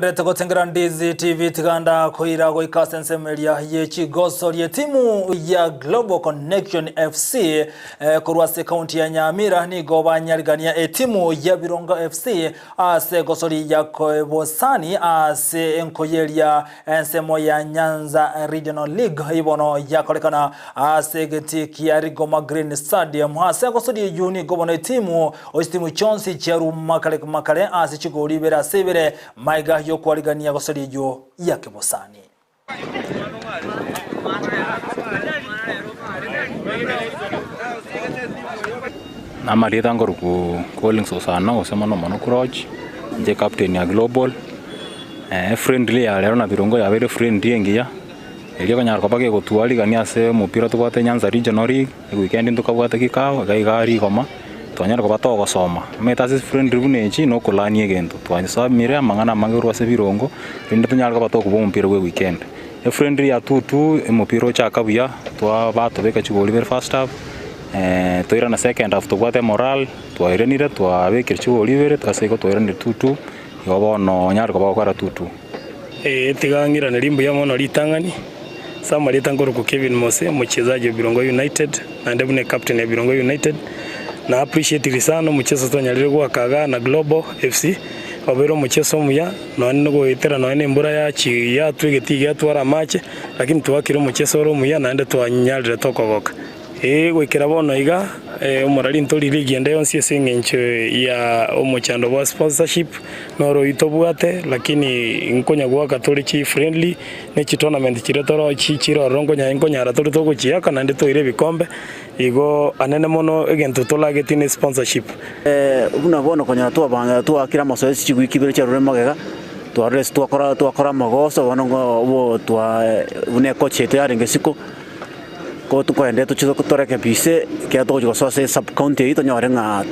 Retoko Tengerandizi TV tiganda koira goika sensemeria yechi gosori timu ya Global Connection FC kurwase county ya Nyamira ni goba nyarigania timu ya Birongo FC ase gosori ya Koebosani ase enkoyeria ensemo ya Nyanza Regional League ibono ya kolekana ase geti Kiarigoma Green Stadium ase gosori yuni gobono timu ostimu chonsi cheru makale ase chigori bera sebere maiga yo kuarigania gosori yo ya Kebosani. Namalita ngor ku calling Susana osema no mano courage je captain ya Global friendly ya lero na Birongo ya very friendly ngiya elio kanyar ko bage gotwali gania se mupira twate Nyanza Regional League weekend ndukabwata kikawa gaigari koma twanyara ko bato gosoma metasi friendly bunechi no kulani egento twanyisa mire amangana mangero ase Birongo rinde tunyara ko bato kubo mupira we weekend friendly ya tutu mupira cha kabuya twa bato beka chigoli very first half toira na second half tubwate moral twaire twabekira chigoli bere twaseko toira ni tutu yobono nyara ko bakora tutu tigangira na limbo ya mono litangani sama litangoro ku Kevin Mose mchezaji wa Birongo United na ndebune captain ya Birongo United na appreciate sana mchezo twanyalire gwa kaga na Global FC babero mchezo muya no ngo itera no ene mbura ya chi ya twigetiga twara match lakini twakira mchezo ro muya na ende twanyalire tokogoka gwikira bono iga umurari ntori ligi ende yonsi singencho ya omochando wa sponsorship noro itobwate lakini nkonya gwa katoli chi friendly ne chi tournament chiretoro chi chiro rongo nya nkonya ratoro to gochiaka na ndeto ire bikombe igo anene mono egento tolageti ne sponsorship buna bono konya to akira masoesi chigwikibere cha rure magega to rest to akora magoso bono bo to une coach ete ngesiko ko tu ko ende to chizo ko toreke bise ke to go so se sub county to nyore nga